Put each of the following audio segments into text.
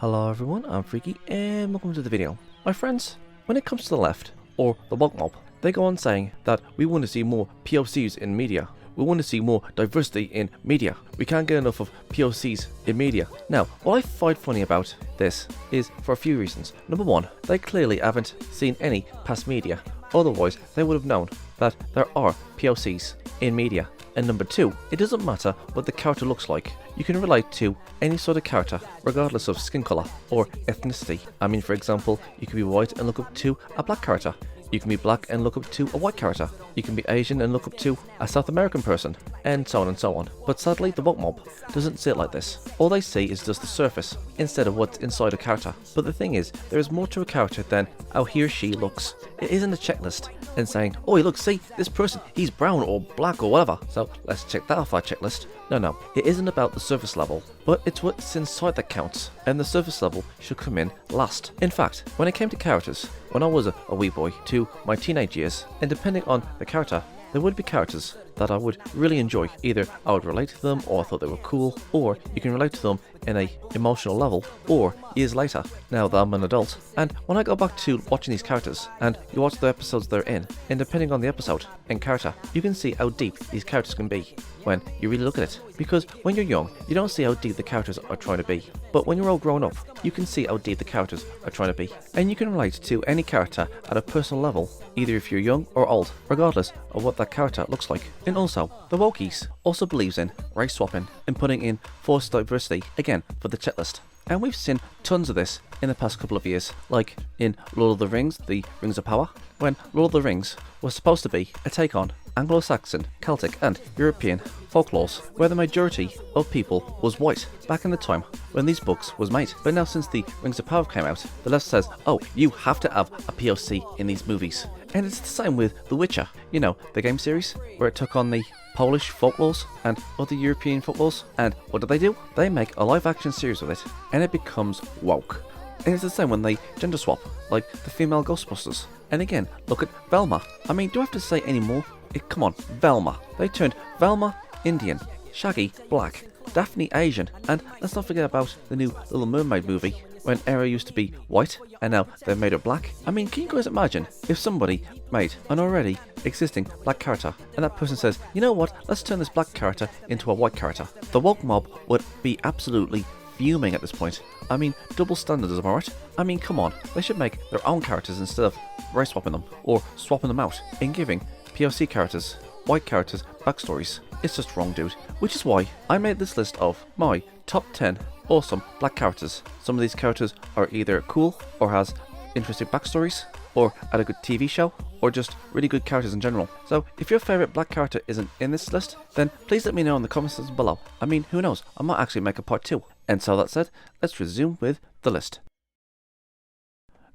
Hello everyone, I'm Freaky and welcome to the video. My friends, when it comes to the left, or the woke mob, they go on saying that we want to see more POCs in media. We want to see more diversity in media. We can't get enough of POCs in media. Now, what I find funny about this is for a few reasons. Number one, they clearly haven't seen any past media. Otherwise, they would have known that there are POCs in media. And number two, it doesn't matter what the character looks like. You can relate to any sort of character, regardless of skin color or ethnicity. I mean, for example, you can be white and look up to a black character. You can be black and look up to a white character. You can be Asian and look up to a South American person, and so on and so on. But sadly, the woke mob doesn't see it like this. All they see is just the surface, instead of what's inside a character. But the thing is, there is more to a character than how he or she looks. It isn't a checklist and saying, oh look, see, this person, he's brown or black or whatever, so let's check that off our checklist. No, it isn't about the surface level, but it's what's inside that counts, and the surface level should come in last. In fact, when it came to characters, when I was a wee boy to my teenage years, and depending on the character, there would be characters that I would really enjoy. Either I would relate to them, or I thought they were cool, or you can relate to them in a emotional level, or years later, now that I'm an adult. And when I go back to watching these characters, and you watch the episodes they're in, and depending on the episode and character, you can see how deep these characters can be when you really look at it. Because when you're young, you don't see how deep the characters are trying to be. But when you're all grown up, you can see how deep the characters are trying to be. And you can relate to any character at a personal level, either if you're young or old, regardless of what that character looks like. And also, the wokies also believes in race swapping and putting in forced diversity, again, for the checklist. And we've seen tons of this in the past couple of years, like in Lord of the Rings, The Rings of Power, when Lord of the Rings was supposed to be a take on Anglo-Saxon, Celtic and European folklores, where the majority of people was white back in the time when these books was made. But now since The Rings of Power came out, the left says, oh, you have to have a POC in these movies. And it's the same with The Witcher, you know, the game series, where it took on the Polish folklores and other European folklores. And what do? They make a live action series of it, and it becomes woke. And it's the same when they gender swap, like the female Ghostbusters. And again, look at Velma. I mean, do I have to say any more? Come on, Velma. They turned Velma Indian, Shaggy black, Daphne Asian, and let's not forget about the new Little Mermaid movie, when Ariel used to be white, and now they've made her black. I mean, can you guys imagine if somebody made an already existing black character, and that person says, you know what, let's turn this black character into a white character? The woke mob would be absolutely fuming at this point. I mean, double standards, am I right? I mean, come on, they should make their own characters instead of race swapping them, or swapping them out, and giving POC characters, white characters, backstories. It's just wrong, dude. Which is why I made this list of my top 10 awesome black characters. Some of these characters are either cool, or has interesting backstories, or had a good TV show, or just really good characters in general. So if your favourite black character isn't in this list, then please let me know in the comments below. I mean, who knows, I might actually make a part 2. And so that said, let's resume with the list.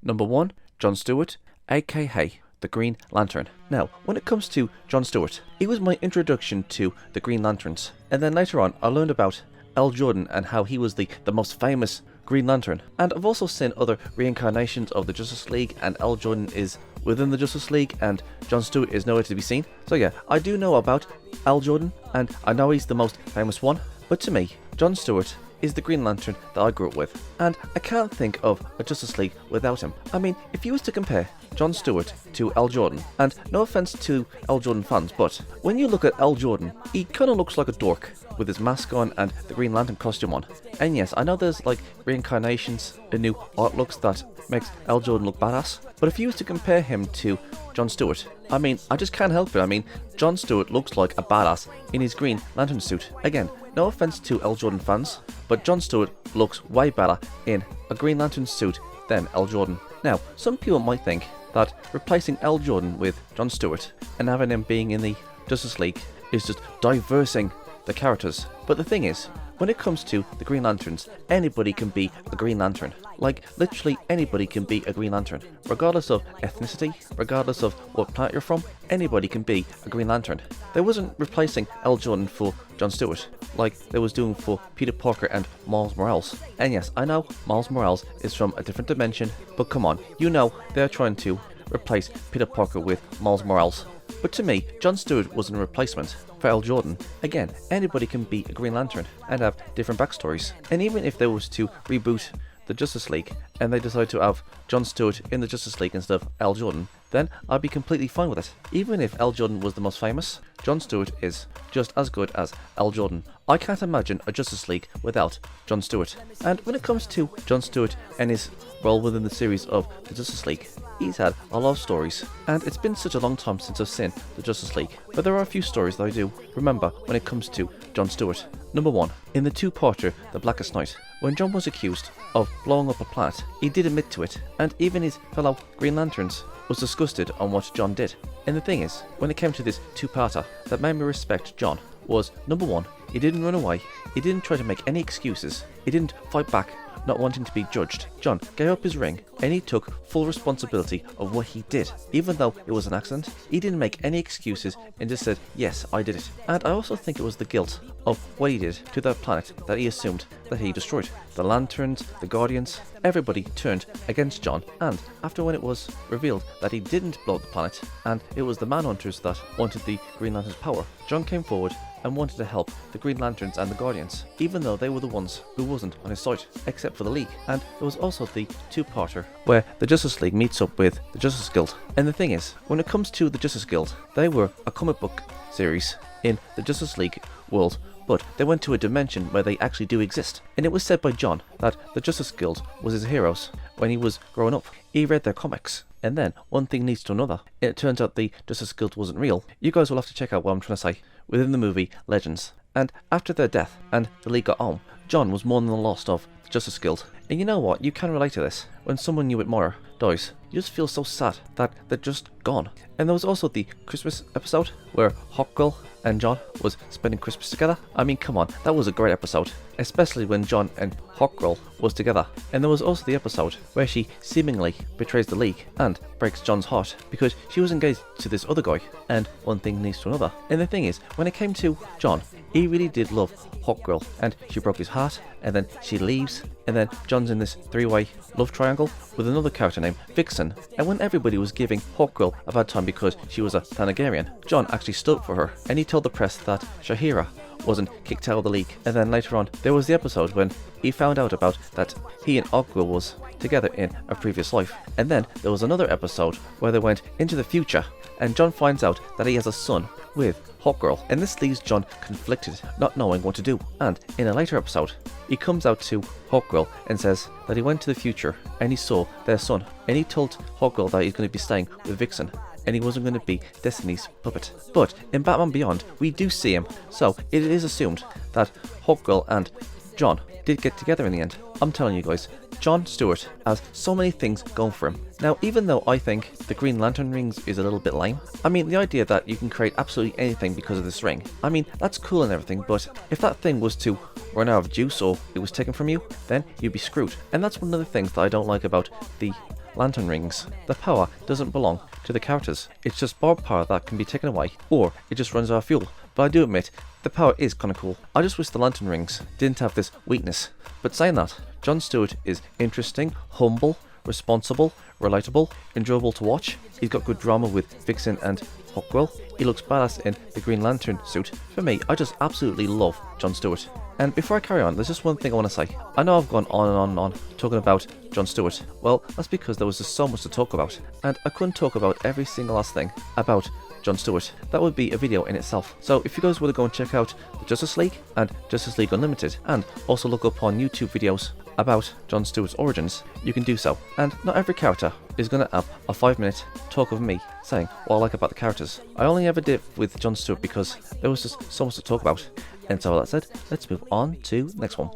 Number 1, John Stewart, aka the Green Lantern. Now, when it comes to John Stewart, he was my introduction to the Green Lanterns, and then later on I learned about Hal Jordan and how he was the most famous Green Lantern. And I've also seen other reincarnations of the Justice League, and Hal Jordan is within the Justice League and John Stewart is nowhere to be seen. So yeah, I do know about Hal Jordan, and I know he's the most famous one, but to me, John Stewart is the Green Lantern that I grew up with, and I can't think of a Justice League without him. I mean, if you was to compare John Stewart to Hal Jordan, and no offense to Hal Jordan fans, but when you look at Hal Jordan, he kind of looks like a dork with his mask on and the Green Lantern costume on. And yes, I know there's like reincarnations and new art looks that makes Hal Jordan look badass, but if you was to compare him to John Stewart, I mean, I just can't help it. I mean, John Stewart looks like a badass in his Green Lantern suit. Again, no offense to Hal Jordan fans, but John Stewart looks way better in a Green Lantern suit than Hal Jordan. Now, some people might think that replacing Hal Jordan with John Stewart and having him being in the Justice League is just diversing the characters. But the thing is, when it comes to the Green Lanterns, anybody can be a Green Lantern. Like, literally anybody can be a Green Lantern. Regardless of ethnicity, regardless of what planet you're from, anybody can be a Green Lantern. They wasn't replacing Hal Jordan for John Stewart, like they was doing for Peter Parker and Miles Morales. And yes, I know Miles Morales is from a different dimension, but come on, you know they're trying to replace Peter Parker with Miles Morales. But to me, John Stewart wasn't a replacement for Hal Jordan. Again, anybody can be a Green Lantern and have different backstories. And even if they was to reboot the Justice League and they decide to have John Stewart in the Justice League instead of Al Jordan, then I'd be completely fine with it. Even if Al Jordan was the most famous, John Stewart is just as good as Al Jordan. I can't imagine a Justice League without John Stewart. And when it comes to John Stewart and his role within the series of the Justice League, he's had a lot of stories, and it's been such a long time since I've seen the Justice League, but there are a few stories that I do remember when it comes to John Stewart. Number 1, in the two-parter The Blackest Night, when John was accused of blowing up a planet, he did admit to it, and even his fellow Green Lanterns was disgusted on what John did. And the thing is, when it came to this two-parter that made me respect John was, number 1, he didn't run away, he didn't try to make any excuses, he didn't fight back, not wanting to be judged. John gave up his ring and he took full responsibility of what he did. Even though it was an accident, he didn't make any excuses and just said, yes, I did it. And I also think it was the guilt of what he did to that planet that he assumed that he destroyed. The Lanterns, the Guardians, everybody turned against John, and after when it was revealed that he didn't blow up the planet and it was the Manhunters that wanted the Green Lantern's power, John came forward and wanted to help the Green Lanterns and the Guardians, even though they were the ones who wasn't on his side, except for the League. And there was also the two-parter where the Justice League meets up with the Justice Guild. And the thing is, when it comes to the Justice Guild, they were a comic book series in the Justice League world, but they went to a dimension where they actually do exist. And it was said by John that the Justice Guild was his heroes when he was growing up. He read their comics, and then one thing leads to another. It turns out the Justice Guild wasn't real. You guys will have to check out what I'm trying to say within the movie Legends. And after their death and the League got home, John was mourning the loss of the Justice Guild. And you know what? You can relate to this. When someone you admire dies, you just feel so sad that they're just gone. And there was also the Christmas episode where Hawkgirl and John was spending Christmas together. I mean, come on, that was a great episode, especially when John and Hawkgirl was together. And there was also the episode where she seemingly betrays the League and breaks John's heart because she was engaged to this other guy, and one thing leads to another. And the thing is, when it came to John, he really did love Hawkgirl, and she broke his heart, and then she leaves, and then John's in this three-way love triangle with another character named Vixen. And when everybody was giving Hawkgirl a bad time because she was a Thanagarian, John actually stood up for her, and he told the press that Shahira wasn't kicked out of the League. And then later on, there was the episode when he found out about that he and Hawkgirl was together in a previous life. And then there was another episode where they went into the future, and John finds out that he has a son with Hawkgirl, and this leaves John conflicted, not knowing what to do. And in a later episode, he comes out to Hawkgirl and says that he went to the future and he saw their son, and he told Hawkgirl that he's going to be staying with Vixen and he wasn't going to be Destiny's puppet. But in Batman Beyond, we do see him, so it is assumed that Hawkgirl and John did get together in the end. I'm telling you guys, John Stewart has so many things going for him. Now, even though I think the Green Lantern rings is a little bit lame, I mean, the idea that you can create absolutely anything because of this ring, I mean, that's cool and everything, but if that thing was to run out of juice or it was taken from you, then you'd be screwed. And that's one of the things that I don't like about the Lantern rings. The power doesn't belong to the characters. It's just borrowed power that can be taken away, or it just runs out of fuel. But I do admit, the power is kind of cool. I just wish the Lantern rings didn't have this weakness. But saying that, John Stewart is interesting, humble, responsible, relatable, enjoyable to watch. He's got good drama with Vixen and Hawkgirl. He looks badass in the Green Lantern suit. For me, I just absolutely love John Stewart. And before I carry on, there's just one thing I want to say. I know I've gone on and on and on talking about John Stewart. Well, that's because there was just so much to talk about, and I couldn't talk about every single last thing about John Stewart. That would be a video in itself. So if you guys want to go and check out the Justice League and Justice League Unlimited, and also look up on YouTube videos about John Stewart's origins, you can do so. And not every character is going to have a 5-minute talk of me saying what I like about the characters. I only ever did with John Stewart because there was just so much to talk about. And so that said, let's move on to the next one.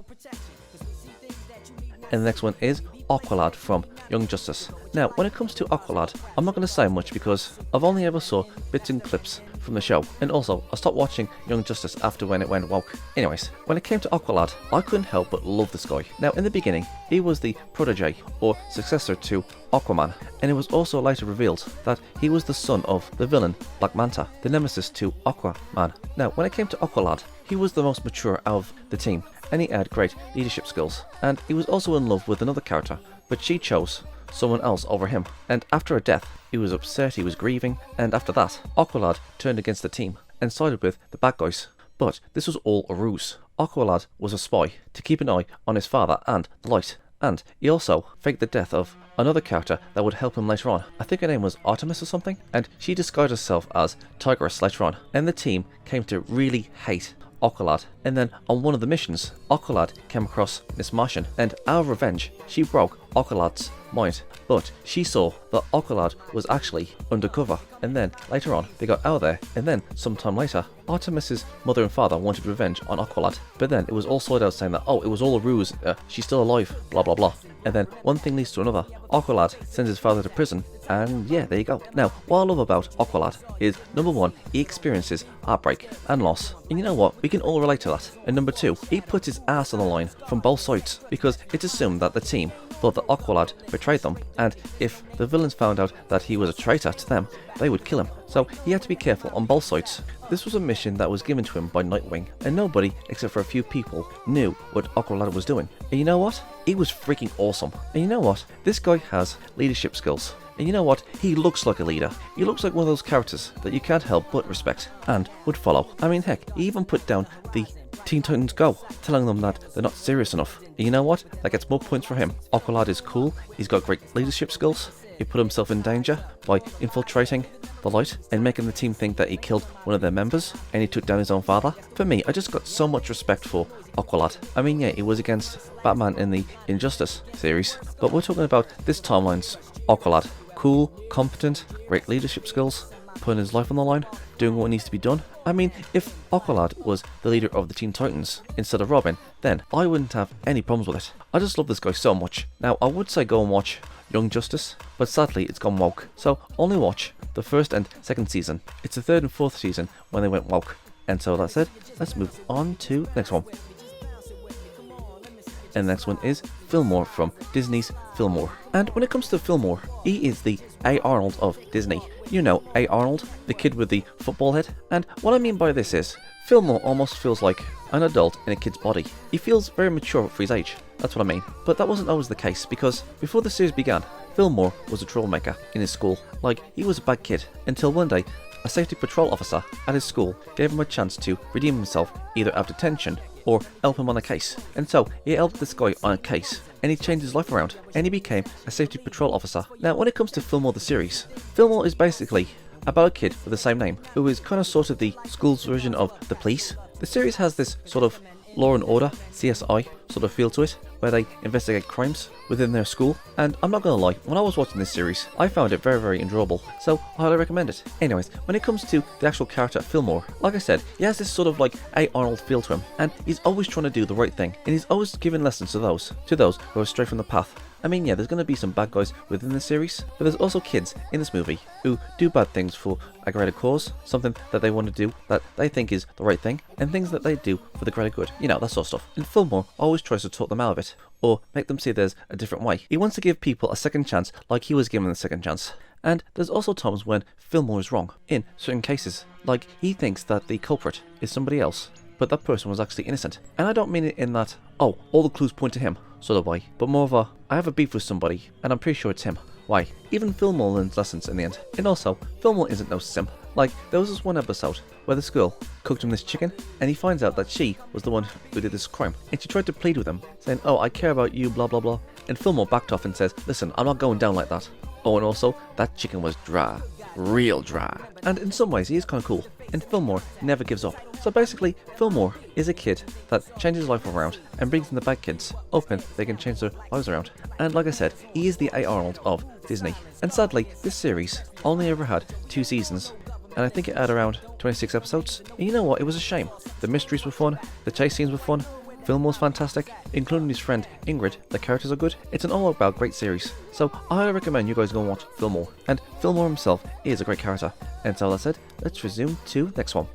And the next one is Aqualad from Young Justice. Now, when it comes to Aqualad, I'm not going to say much because I've only ever saw bits and clips from the show, and also I stopped watching Young Justice after when it went woke. Anyways, when it came to Aqualad, I couldn't help but love this guy. Now, in the beginning, he was the protege or successor to Aquaman, and it was also later revealed that he was the son of the villain Black Manta, the nemesis to Aquaman. Now, when it came to Aqualad, he was the most mature out of the team, and he had great leadership skills, and he was also in love with another character, but she chose someone else over him. And after her death, he was upset, he was grieving, and after that, Aqualad turned against the team and sided with the bad guys. But this was all a ruse. Aqualad was a spy to keep an eye on his father and the Light, And he also faked the death of another character that would help him later on. I think her name was Artemis or something, and she disguised herself as Tigress later on. And the team came to really hate Aqualad. And then on one of the missions, Aqualad came across Miss Martian, and out of revenge, she broke Aqualad's mind. But she saw that Aqualad was actually undercover, and then later on they got out of there, and then sometime later Artemis's mother and father wanted revenge on Aqualad, but then it was all sorted out saying that, oh, it was all a ruse, she's still alive, blah blah blah. And then one thing leads to another. Aqualad sends his father to prison, and yeah, there you go. Now, what I love about Aqualad is, number one, he experiences heartbreak and loss, and you know what, we can all relate to that. And number two, he puts his ass on the line from both sides, because it's assumed that the team thought that Aqualad betrayed them, and if the villains found out that he was a traitor to them, they would kill him. So he had to be careful on both sides. This was a mission that was given to him by Nightwing, and nobody, except for a few people, knew what Aqualad was doing. And you know what? He was freaking awesome. And you know what? This guy has leadership skills. And you know what? He looks like a leader. He looks like one of those characters that you can't help but respect and would follow. I mean, heck, he even put down the Teen Titans Go, telling them that they're not serious enough. And you know what? That gets more points for him. Aqualad is cool. He's got great leadership skills. He put himself in danger by infiltrating the light and making the team think that he killed one of their members, and he took down his own father. For me, I just got so much respect for Aqualad. I mean, yeah, he was against Batman in the Injustice series, but we're talking about this timeline's Aqualad. Cool, competent, great leadership skills, putting his life on the line, doing what needs to be done. I mean, if Aqualad was the leader of the Teen Titans instead of Robin, then I wouldn't have any problems with it. I just love this guy so much. Now, I would say go and watch Young Justice, but sadly it's gone woke, so only watch the first and second season. It's the third and fourth season when they went woke. And so that said, let's move on to the next one. And the next one is Fillmore from Disney's Fillmore. And when it comes to Fillmore, he is the A. Arnold of Disney. You know A. Arnold, the kid with the football head. And what I mean by this is, Fillmore almost feels like an adult in a kid's body. He feels very mature for his age. That's what I mean. But that wasn't always the case, because before the series began, Fillmore was a troublemaker in his school. Like, he was a bad kid, until one day, a safety patrol officer at his school gave him a chance to redeem himself, either out of detention or help him on a case. And so he helped this guy on a case, and he changed his life around, and he became a safety patrol officer. Now, when it comes to Fillmore the series, Fillmore is basically about a kid with the same name, who is kind of sort of the school's version of the police. The series has this sort of Law and Order, CSI sort of feel to it, where they investigate crimes within their school. And I'm not gonna lie, when I was watching this series, I found it very, very enjoyable, so I highly recommend it. Anyways, when it comes to the actual character Fillmore, like I said, he has this sort of like A. Arnold feel to him, and he's always trying to do the right thing, and he's always giving lessons to those who are straight from the path. I mean, yeah, there's going to be some bad guys within the series, but there's also kids in this movie who do bad things for a greater cause, something that they want to do that they think is the right thing, and things that they do for the greater good, you know, that sort of stuff. And Fillmore always tries to talk them out of it, or make them see there's a different way. He wants to give people a second chance like he was given a second chance. And there's also times when Fillmore is wrong, in certain cases, like he thinks that the culprit is somebody else, but that person was actually innocent. And I don't mean it in that, oh, all the clues point to him, sort of way, but more of a, I have a beef with somebody, and I'm pretty sure it's him. Why? Even Fillmore learns lessons in the end. And also, Fillmore isn't no simp. Like, there was this one episode where this girl cooked him this chicken, and he finds out that she was the one who did this crime. And she tried to plead with him, saying, oh, I care about you, blah blah blah. And Fillmore backed off and says, listen, I'm not going down like that. Oh, and also, that chicken was dry. Real dry. And in some ways, he is kind of cool. And Fillmore never gives up. So basically, Fillmore is a kid that changes his life around and brings in the bad kids, hoping they can change their lives around. And like I said, he is the A. Arnold of Disney. And sadly, this series only ever had 2 seasons. And I think it had around 26 episodes. And you know what? It was a shame. The mysteries were fun, the chase scenes were fun, Fillmore's fantastic, including his friend Ingrid. The characters are good. It's an all-about great series. So I highly recommend you guys go and watch Fillmore. And Fillmore himself is a great character. And so that said, let's resume to the next one.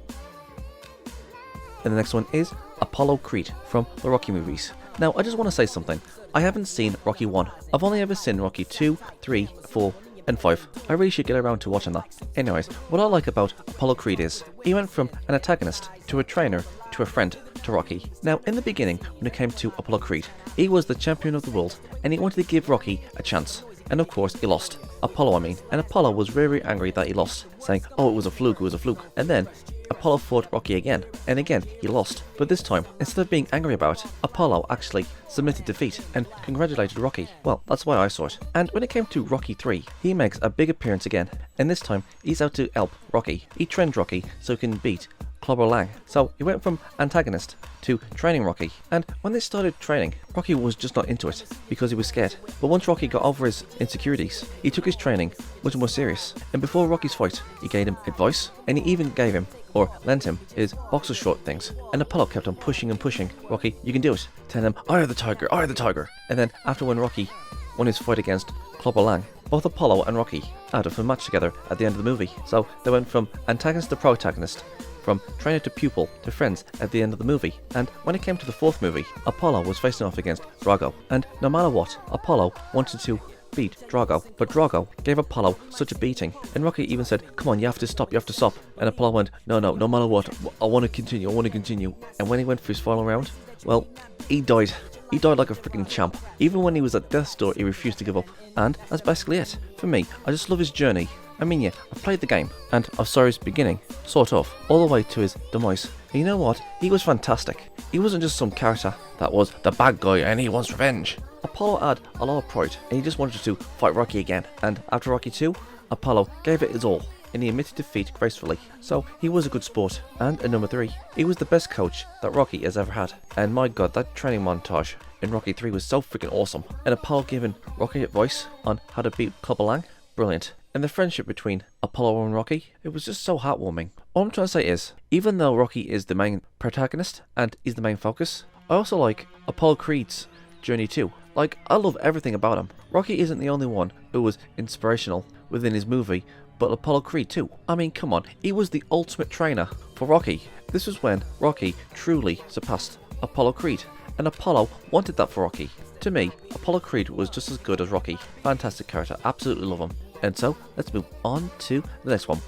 And the next one is Apollo Creed from the Rocky movies. Now, I just want to say something. I haven't seen Rocky 1. I've only ever seen Rocky 2, 3, 4, and 5. I really should get around to watching that. Anyways, what I like about Apollo Creed is, he went from an antagonist to a trainer to a friend to Rocky. Now, in the beginning, when it came to Apollo Creed, he was the champion of the world, and he wanted to give Rocky a chance. And of course, he lost. Apollo, I mean. And Apollo was very, very angry that he lost, saying, oh, it was a fluke, it was a fluke. And then, Apollo fought Rocky again, and again he lost. But this time, instead of being angry about it, Apollo actually submitted defeat and congratulated Rocky. Well, that's why I saw it. And when it came to Rocky 3, he makes a big appearance again, and this time he's out to help Rocky. He trained Rocky so he can beat Clubber Lang. So he went from antagonist to training Rocky, and when they started training, Rocky was just not into it because he was scared. But once Rocky got over his insecurities, he took his training much more serious, and before Rocky's fight, he gave him advice, and he even gave him, or lent him, his boxer short things. And Apollo kept on pushing and pushing Rocky, you can do it, telling him, I are the tiger, I are the tiger. And then after when Rocky won his fight against Clubber Lang, both Apollo and Rocky had a match together at the end of the movie. So they went from antagonist to protagonist, from trainer to pupil to friends at the end of the movie. And when it came to the fourth movie, Apollo was facing off against Drago, and no matter what, Apollo wanted to beat Drago, but Drago gave Apollo such a beating, and Rocky even said, come on, you have to stop, and Apollo went, no matter what, I want to continue. And when he went for his final round, well, he died like a freaking champ. Even when he was at death's door, he refused to give up, and that's basically it. For me, I just love his journey. I mean, yeah, I played the game, and I saw his beginning, sort of, all the way to his demise. And you know what? He was fantastic. He wasn't just some character that was the bad guy and he wants revenge. Apollo had a lot of pride, and he just wanted to fight Rocky again. And after Rocky 2, Apollo gave it his all, and he admitted defeat gracefully. So he was a good sport. And at number 3, he was the best coach that Rocky has ever had. And my god, that training montage in Rocky 3 was so freaking awesome. And Apollo giving Rocky advice on how to beat Clubber Lang, brilliant. And the friendship between Apollo and Rocky, it was just so heartwarming. All I'm trying to say is, even though Rocky is the main protagonist and is the main focus, I also like Apollo Creed's journey too. Like, I love everything about him. Rocky isn't the only one who was inspirational within his movie, but Apollo Creed too. I mean, come on, he was the ultimate trainer for Rocky. This was when Rocky truly surpassed Apollo Creed, and Apollo wanted that for Rocky. To me, Apollo Creed was just as good as Rocky. Fantastic character, absolutely love him. And so, let's move on to the next one.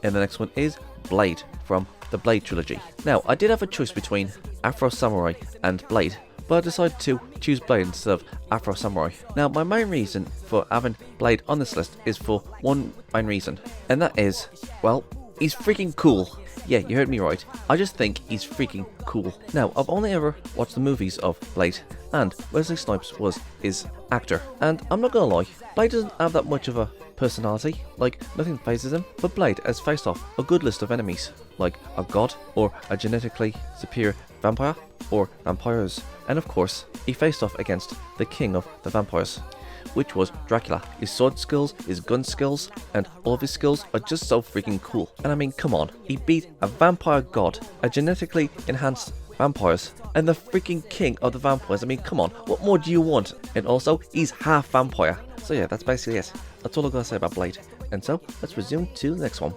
And the next one is Blade from the Blade trilogy. Now, I did have a choice between Afro Samurai and Blade, but I decided to choose Blade instead of Afro Samurai. Now, my main reason for having Blade on this list is for one main reason, and that is, well, he's freaking cool. Yeah, you heard me right. I just think he's freaking cool. Now, I've only ever watched the movies of Blade, and Wesley Snipes was his actor. And I'm not gonna lie, Blade doesn't have that much of a personality, like nothing phases him, but Blade has faced off a good list of enemies, like a god, or a genetically superior vampire, or vampires. And of course, he faced off against the king of the vampires, which was Dracula. His sword skills, his gun skills, and all of his skills are just so freaking cool. And I mean, come on, he beat a vampire god, a genetically enhanced vampires, and the freaking king of the vampires. I mean, come on, what more do you want? And also, he's half vampire. So yeah, that's basically it. That's all I gotta say about Blade. And so, let's resume to the next one.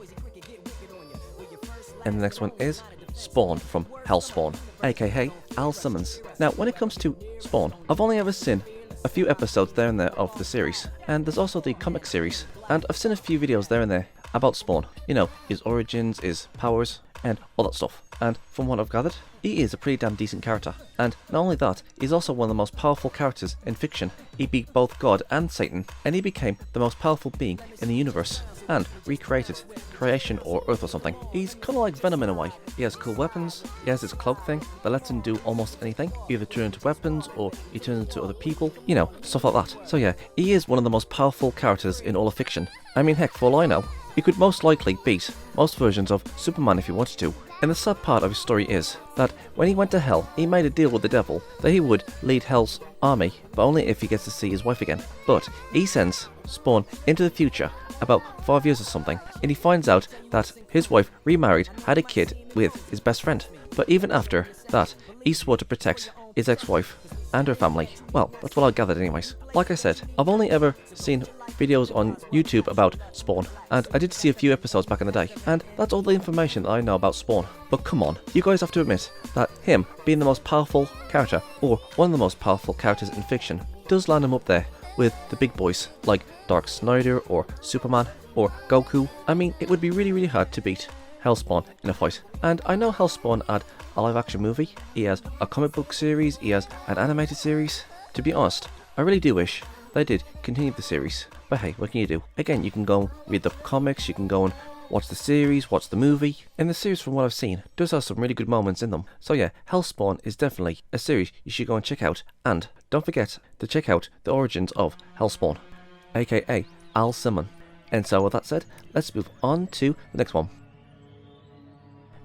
And the next one is Spawn from Hellspawn, aka Al Simmons. Now, when it comes to Spawn, I've only ever seen a few episodes there and there of the series, and there's also the comic series, and I've seen a few videos there and there about Spawn, you know, his origins, his powers, and all that stuff. And from what I've gathered, he is a pretty damn decent character. And not only that, he's also one of the most powerful characters in fiction. He beat both God and Satan, and he became the most powerful being in the universe, and recreated creation or Earth or something. He's kind of like Venom in a way. He has cool weapons, he has his cloak thing that lets him do almost anything, either turn into weapons or he turns into other people, you know, stuff like that. So yeah, he is one of the most powerful characters in all of fiction. I mean, heck, for all I know, he could most likely beat most versions of Superman if he wanted to. And the sad part of his story is that when he went to hell, he made a deal with the devil that he would lead hell's army, but only if he gets to see his wife again. But he sends Spawn into the future, about 5 years or something, and he finds out that his wife remarried, had a kid with his best friend. But even after that, he swore to protect his ex-wife and her family. Well, that's what I gathered anyways. Like I said, I've only ever seen videos on YouTube about Spawn, and I did see a few episodes back in the day, and that's all the information that I know about Spawn. But come on, you guys have to admit that him being the most powerful character, or one of the most powerful characters in fiction, does land him up there with the big boys like Dark Snyder or Superman or Goku. I mean, it would be really hard to beat Hellspawn in a fight. And I know Hellspawn had a live action movie, he has a comic book series, he has an animated series. To be honest, I really do wish they did continue the series. But hey, what can you do? Again, you can go and read the comics, you can go and watch the series, watch the movie. And the series, from what I've seen, does have some really good moments in them. So yeah, Hellspawn is definitely a series you should go and check out. And don't forget to check out the origins of Hellspawn, aka Al Simon. And so with that said, let's move on to the next one.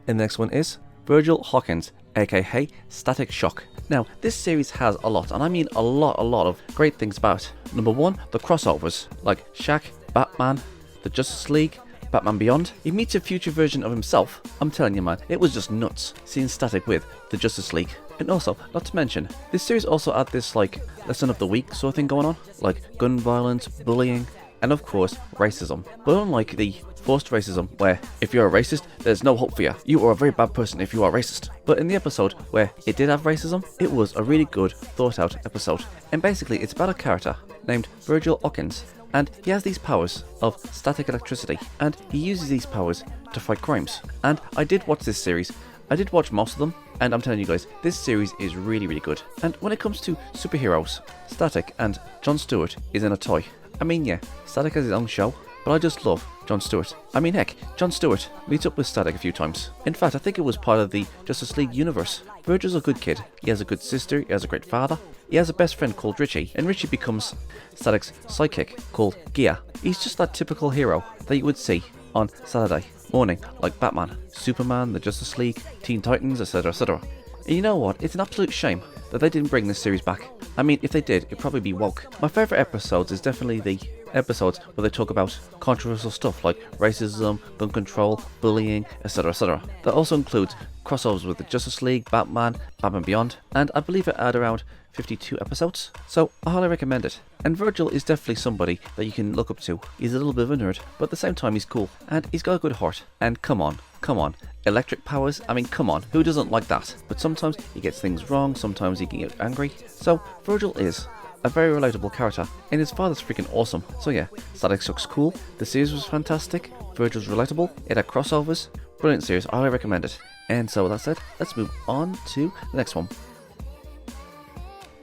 And the next one is Virgil Hawkins, aka Static Shock. Now, this series has a lot, and I mean a lot of great things about it. Number one, the crossovers, like Shaq, Batman, the Justice League, Batman Beyond. He meets a future version of himself. I'm telling you, man, it was just nuts seeing Static with the Justice League. And also, not to mention, this series also had this like lesson of the week sort of thing going on, like gun violence, bullying, and of course, racism. But unlike the forced racism, where if you're a racist, there's no hope for you. You are a very bad person if you are racist. But in the episode where it did have racism, it was a really good, thought out episode. And basically, it's about a character named Virgil Hawkins, and he has these powers of static electricity, and he uses these powers to fight crimes. And I did watch this series. I did watch most of them, and I'm telling you guys, this series is really good. And when it comes to superheroes, Static and Jon Stewart is in a toy. I mean, yeah, Static has his own show, but I just love Jon Stewart. I mean, heck, Jon Stewart meets up with Static a few times. In fact, I think it was part of the Justice League universe. Virgil's a good kid. He has a good sister, he has a great father. He has a best friend called Richie, and Richie becomes Static's sidekick called Gia. He's just that typical hero that you would see on Saturday morning, like Batman, Superman, the Justice League, Teen Titans, etc, etc. And you know what? It's an absolute shame that they didn't bring this series back. I mean, if they did, it'd probably be woke. My favourite episodes is definitely the episodes where they talk about controversial stuff like racism, gun control, bullying, etc, etc. That also includes crossovers with the Justice League, Batman, Batman Beyond, and I believe it had around 52 episodes, so I highly recommend it. And Virgil is definitely somebody that you can look up to. He's a little bit of a nerd, but at the same time he's cool, and he's got a good heart. And come on, electric powers, I mean come on, who doesn't like that? But sometimes he gets things wrong, sometimes he can get angry, so Virgil is a very relatable character, and his father's freaking awesome. So yeah, Static Shock's cool, the series was fantastic, Virgil's relatable, it had crossovers, brilliant series, I highly recommend it. And so with that said, let's move on to the next one.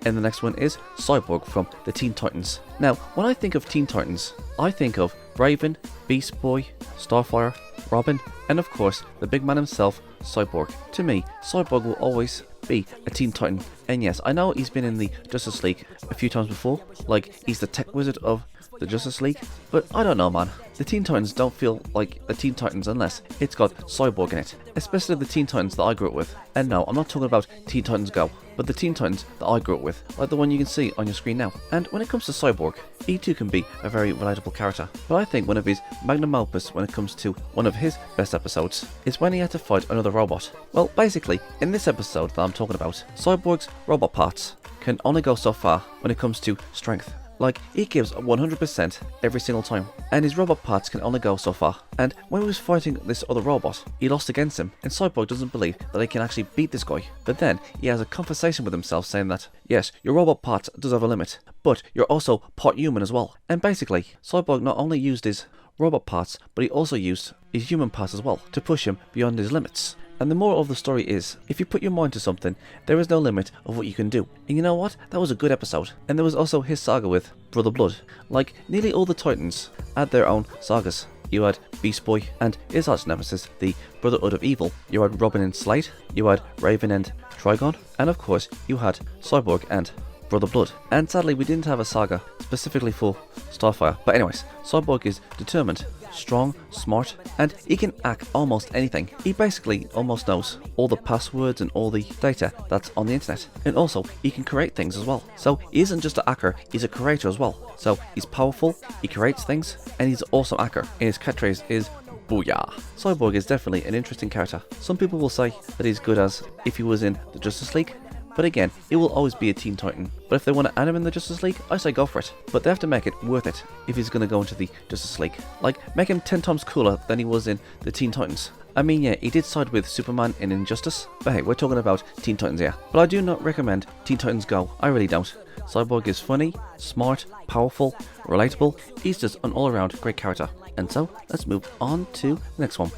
And the next one is Cyborg from the Teen Titans. Now, when I think of Teen Titans, I think of Raven, Beast Boy, Starfire, Robin, and of course, the big man himself, Cyborg. To me, Cyborg will always be a Teen Titan. And yes, I know he's been in the Justice League a few times before, like he's the tech wizard of the Justice League, but I don't know, man. The Teen Titans don't feel like the Teen Titans unless it's got Cyborg in it, especially the Teen Titans that I grew up with. And no, I'm not talking about Teen Titans Go, but the Teen Titans that I grew up with, like the one you can see on your screen now. And when it comes to Cyborg, he too can be a very relatable character, but I think one of his magnum opus when it comes to one of his best episodes is when he had to fight another robot. Well, basically, in this episode that I'm talking about, Cyborg's robot parts can only go so far when it comes to strength. Like, he gives 100% every single time, and his robot parts can only go so far. And when he was fighting this other robot, he lost against him, and Cyborg doesn't believe that he can actually beat this guy. But then, he has a conversation with himself saying that, yes, your robot parts does have a limit, but you're also part human as well. And basically, Cyborg not only used his robot parts, but he also used his human parts as well, to push him beyond his limits. And the moral of the story is, if you put your mind to something, there is no limit of what you can do. And you know what? That was a good episode. And there was also his saga with Brother Blood. Like, nearly all the Titans had their own sagas. You had Beast Boy and his arch nemesis, the Brotherhood of Evil. You had Robin and Slate. You had Raven and Trigon. And of course, you had Cyborg and Brother Blood. And sadly, we didn't have a saga specifically for Starfire. But anyways, Cyborg is determined, strong, smart, and he can hack almost anything. He basically almost knows all the passwords and all the data that's on the internet. And also, he can create things as well. So he isn't just a hacker, he's a creator as well. So he's powerful, he creates things, and he's an awesome hacker. And his catchphrase is Booyah. Cyborg is definitely an interesting character. Some people will say that he's good as if he was in the Justice League. But again, it will always be a Teen Titan. But if they want to add him in the Justice League, I say go for it. But they have to make it worth it if he's going to go into the Justice League. Like, make him 10 times cooler than he was in the Teen Titans. I mean, yeah, he did side with Superman in Injustice, but hey, we're talking about Teen Titans here. But I do not recommend Teen Titans Go, I really don't. Cyborg is funny, smart, powerful, relatable, he's just an all-around great character. And so, let's move on to the next one.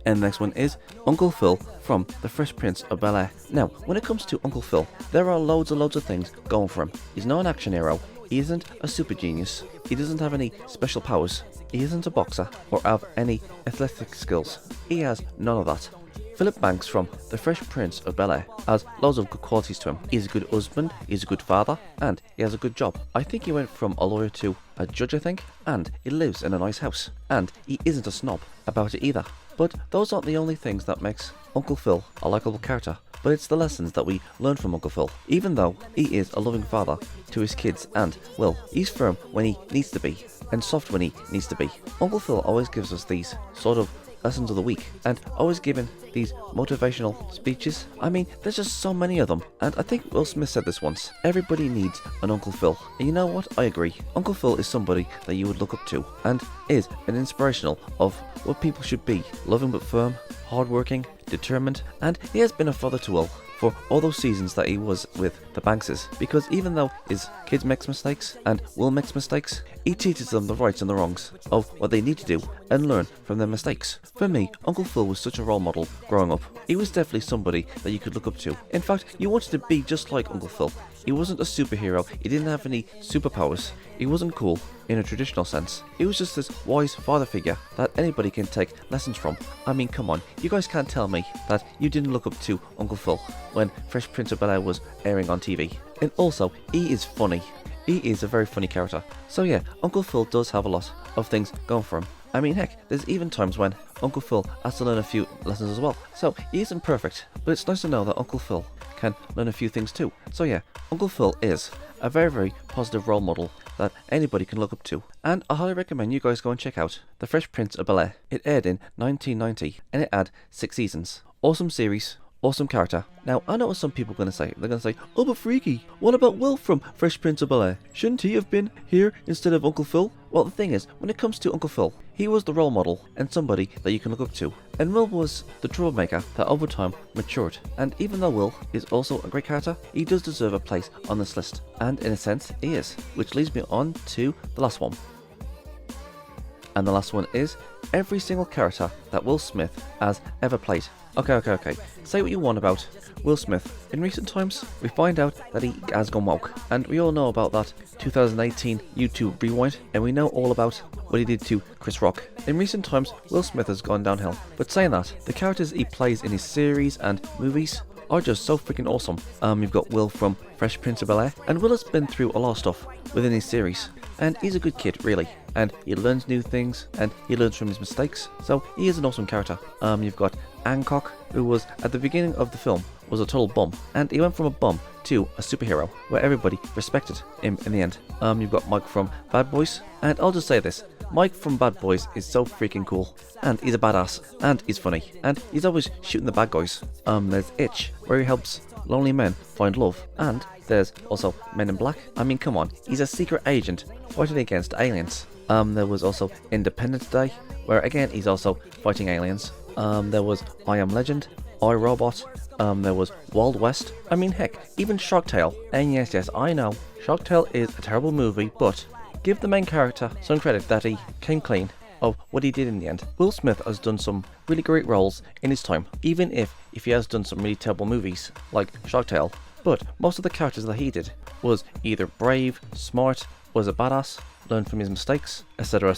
And the next one is Uncle Phil from The Fresh Prince of Bel-Air. Now, when it comes to Uncle Phil, there are loads of things going for him. He's not an action hero, He isn't a super genius. He doesn't have any special powers. He isn't a boxer or have any athletic skills. He has none of that. Philip Banks from The Fresh Prince of Bel-Air has loads of good qualities to him. He's a good husband, he's a good father, and he has a good job. I think he went from a lawyer to a judge, I think, and he lives in a nice house. And he isn't a snob about it either. But those aren't the only things that makes Uncle Phil a likeable character. But it's the lessons that we learn from Uncle Phil. Even though he is a loving father to his kids and, well, he's firm when he needs to be and soft when he needs to be. Uncle Phil always gives us these sort of lessons of the week and always giving these motivational speeches. I mean, there's just so many of them, and I think Will Smith said this once: everybody needs an Uncle Phil. And you know what? I agree. Uncle Phil is somebody that you would look up to and is an inspirational of what people should be: loving but firm, hardworking, determined, and he has been a father to Will for all those seasons that he was with the Bankses, because even though his kids makes mistakes and Will makes mistakes, he teaches them the rights and the wrongs of what they need to do and learn from their mistakes. For me, Uncle Phil was such a role model growing up. He was definitely somebody that you could look up to. In fact, you wanted to be just like Uncle Phil. He wasn't a superhero, he didn't have any superpowers, he wasn't cool in a traditional sense. He was just this wise father figure that anybody can take lessons from. I mean, come on, you guys can't tell me that you didn't look up to Uncle Phil when Fresh Prince of Bel-Air was airing on TV. And also, he is funny. He is a very funny character. So yeah, Uncle Phil does have a lot of things going for him. I mean, heck, there's even times when Uncle Phil has to learn a few lessons as well. So he isn't perfect, but it's nice to know that Uncle Phil can learn a few things too. So yeah, Uncle Phil is a very, very positive role model that anybody can look up to. And I highly recommend you guys go and check out The Fresh Prince of Bel-Air. It aired in 1990 and it had 6 seasons. Awesome series. Awesome character. Now, I know what some people are going to say. They're going to say, oh, but Freaky, what about Will from Fresh Prince of Bel-Air? Shouldn't he have been here instead of Uncle Phil? Well, the thing is, when it comes to Uncle Phil, he was the role model and somebody that you can look up to. And Will was the troublemaker that over time matured. And even though Will is also a great character, he does deserve a place on this list. And in a sense, he is. Which leads me on to the last one. And the last one is every single character that Will Smith has ever played. Okay. Say what you want about Will Smith. In recent times, we find out that he has gone woke. And we all know about that 2018 YouTube Rewind. And we know all about what he did to Chris Rock. In recent times, Will Smith has gone downhill. But saying that, the characters he plays in his series and movies are just so freaking awesome. You've got Will from Fresh Prince of Bel-Air. And Will has been through a lot of stuff within his series. And he's a good kid, really. And he learns new things, and he learns from his mistakes. So he is an awesome character. You've got Hancock, who was, at the beginning of the film, was a total bum. And he went from a bum to a superhero, where everybody respected him in the end. You've got Mike from Bad Boys. And I'll just say this. Mike from Bad Boys is so freaking cool. And he's a badass. And he's funny. And he's always shooting the bad guys. There's Itch, where he helps lonely men find love. And there's also Men in Black. I mean, come on. He's a secret agent fighting against aliens. There was also Independence Day, where again he's also fighting aliens. There was I Am Legend, I, Robot. There was Wild West. I mean, heck, even Shark Tale. And yes, I know, Shark Tale is a terrible movie, but give the main character some credit that he came clean of what he did in the end. Will Smith has done some really great roles in his time, even if he has done some really terrible movies like Shark Tale. But most of the characters that he did was either brave, smart, was a badass, learned from his mistakes, etc.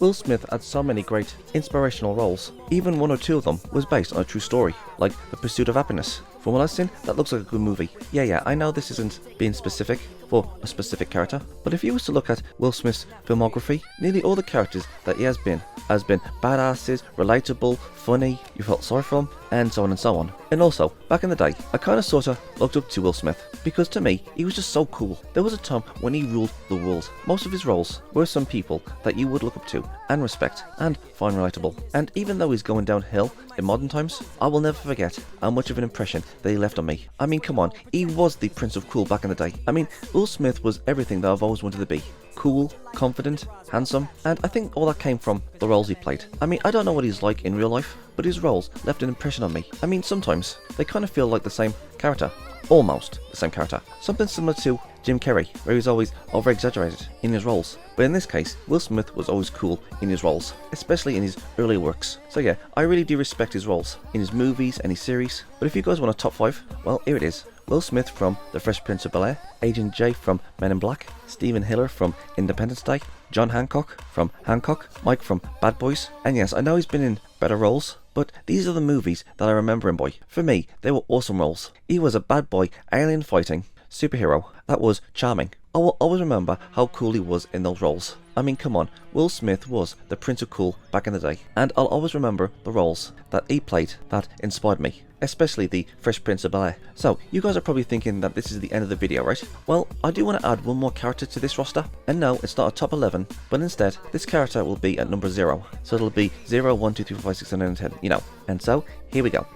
Will Smith had so many great inspirational roles. Even 1 or 2 of them was based on a true story, like The Pursuit of Happiness. From what I've seen, that looks like a good movie. Yeah, I know this isn't being specific for a specific character, but if you was to look at Will Smith's filmography, nearly all the characters that he has been badasses, relatable, funny, you felt sorry for him, and so on and so on. And also, back in the day, I kinda sorta looked up to Will Smith, because to me, he was just so cool. There was a time when he ruled the world. Most of his roles were some people that you would look up to, and respect, and find relatable. And even though he's going downhill in modern times, I will never forget how much of an impression that he left on me. I mean, come on, he was the Prince of Cool back in the day. I mean, Will Smith was everything that I've always wanted to be. Cool, confident, handsome, and I think all that came from the roles he played. I mean, I don't know what he's like in real life, but his roles left an impression on me. I mean, sometimes they kind of feel like the same character. Almost the same character. Something similar to Jim Carrey, where he's always over-exaggerated in his roles. But in this case, Will Smith was always cool in his roles, especially in his early works. So yeah, I really do respect his roles in his movies and his series. But if you guys want a top 5, well, here it is. Will Smith from The Fresh Prince of Bel-Air, Agent J from Men in Black, Stephen Hiller from Independence Day, John Hancock from Hancock, Mike from Bad Boys. And yes, I know he's been in better roles, but these are the movies that I remember him by. For me, they were awesome roles. He was a bad boy, alien fighting superhero that was charming. I will always remember how cool he was in those roles. I mean, come on, Will Smith was the Prince of Cool back in the day, and I'll always remember the roles that he played that inspired me, especially the Fresh Prince of Bel-Air. So, you guys are probably thinking that this is the end of the video, right? Well, I do want to add one more character to this roster, and no, it's not a top 11, but instead, this character will be at number 0. So it'll be 0, 1, 2, 3, 4, 5, 6, 7, 8, 10, you know. And so, here we go.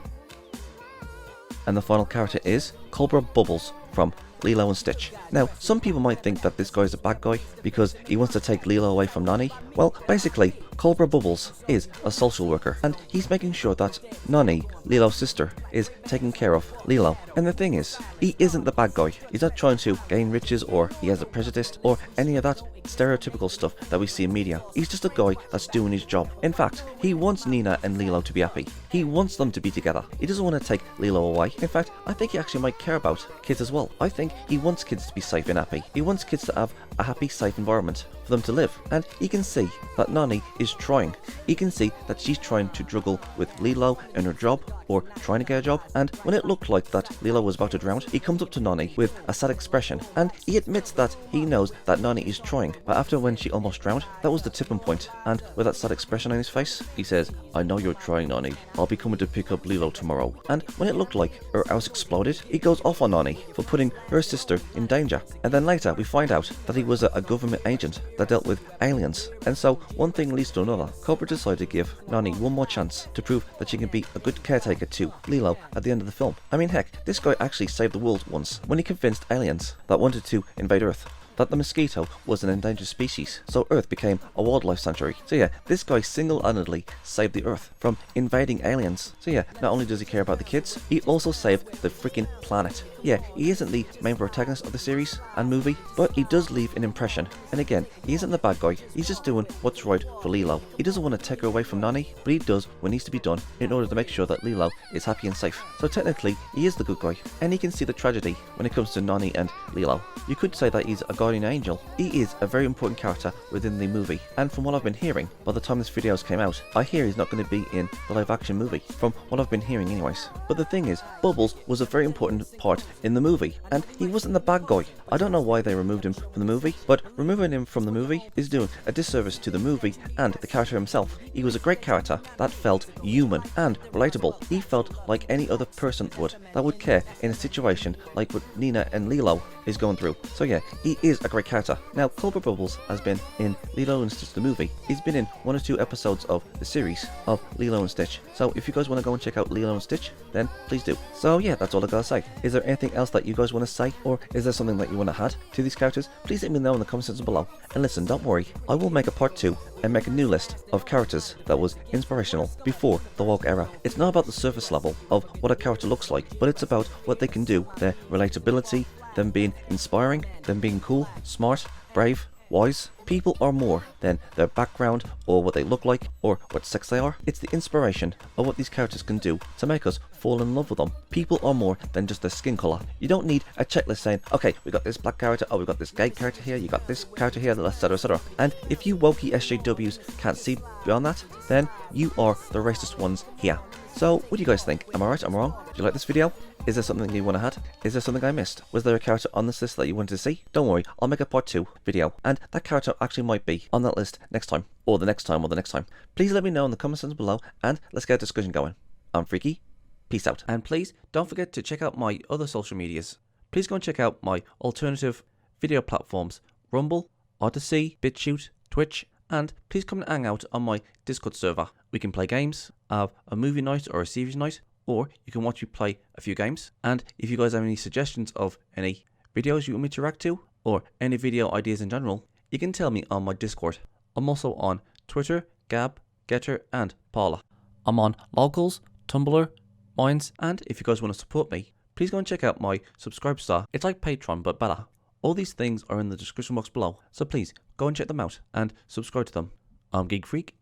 And the final character is Cobra Bubbles from Lilo and Stitch. Now, some people might think that this guy is a bad guy because he wants to take Lilo away from Nani. Well, basically, Cobra Bubbles is a social worker, and he's making sure that Nani, Lilo's sister, is taking care of Lilo. And the thing is, he isn't the bad guy. He's not trying to gain riches, or he has a prejudice, or any of that stereotypical stuff that we see in media. He's just a guy that's doing his job. In fact, he wants Nina and Lilo to be happy. He wants them to be together. He doesn't want to take Lilo away. In fact, I think he actually might care about kids as well. I think he wants kids to be safe and happy. He wants kids to have a happy, safe environment for them to live. And he can see that Nani is trying. He can see that she's trying to juggle with Lilo and her job, or trying to get a job. And when it looked like that Lilo was about to drown, he comes up to Nani with a sad expression, and he admits that he knows that Nani is trying. But after when she almost drowned, that was the tipping point. And with that sad expression on his face, he says, "I know you're trying, Nani. I'll be coming to pick up Lilo tomorrow." And when it looked like her house exploded, he goes off on Nani for putting her sister in danger. And then later we find out that he was a government agent that dealt with aliens. And so one thing leads to another. Cobra decided to give Nani one more chance to prove that she can be a good caretaker to Lilo at the end of the film. I mean, heck, this guy actually saved the world once when he convinced aliens that wanted to invade Earth that the mosquito was an endangered species, so Earth became a wildlife sanctuary. So yeah, this guy single-handedly saved the Earth from invading aliens. So yeah, not only does he care about the kids, he also saved the freaking planet. Yeah, he isn't the main protagonist of the series and movie, but he does leave an impression. And again, he isn't the bad guy, he's just doing what's right for Lilo. He doesn't want to take her away from Nani, but he does what needs to be done in order to make sure that Lilo is happy and safe. So technically, he is the good guy, and he can see the tragedy when it comes to Nani and Lilo. You could say that he's a guardian angel. He is a very important character within the movie, and from what I've been hearing, by the time this video came out, I hear he's not going to be in the live action movie, from what I've been hearing anyways. But the thing is, Bubbles was a very important part in the movie, and he wasn't the bad guy. I don't know why they removed him from the movie, but removing him from the movie is doing a disservice to the movie and the character himself. He was a great character that felt human and relatable. He felt like any other person would, that would care in a situation like what Nina and Lilo is going through. So yeah, he is a great character. Now, Cobra Bubbles has been in Lilo and Stitch the movie. He's been in 1 or 2 episodes of the series of Lilo and Stitch. So if you guys want to go and check out Lilo and Stitch, then please do. So yeah, that's all I gotta say. Is there anything else that you guys want to say, or is there something that you want to add to these characters? Please let me know in the comment section below. And listen, don't worry, I will make a part 2 and make a new list of characters that was inspirational before the woke era. It's not about the surface level of what a character looks like, but it's about what they can do, their relatability, them being inspiring, them being cool, smart, brave, wise. People are more than their background or what they look like or what sex they are. It's the inspiration of what these characters can do to make us fall in love with them. People are more than just their skin color. You don't need a checklist saying, okay, we got this black character, oh, we got this gay character here, you got this character here, etc, etc. And if you wokey SJWs can't see beyond that, then you are the racist ones here. So, what do you guys think? Am I right? Am I wrong? Did you like this video? Is there something you want to add? Is there something I missed? Was there a character on this list that you wanted to see? Don't worry, I'll make a part 2 video, and that character actually might be on that list next time, or the next time, or the next time. Please let me know in the comment section below, and let's get a discussion going. I'm Freaky, peace out. And please, don't forget to check out my other social medias. Please go and check out my alternative video platforms, Rumble, Odyssey, BitChute, Twitch, and please come and hang out on my Discord server. We can play games, have a movie night or a series night, or you can watch me play a few games. And if you guys have any suggestions of any videos you want me to react to, or any video ideas in general, you can tell me on my Discord. I'm also on Twitter, Gab, Getter, and Paula. I'm on Locals, Tumblr, Minds, and if you guys want to support me, please go and check out my Subscribestar. It's like Patreon, but better. All these things are in the description box below, so please go and check them out and subscribe to them. I'm Geek Freak,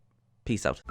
peace out.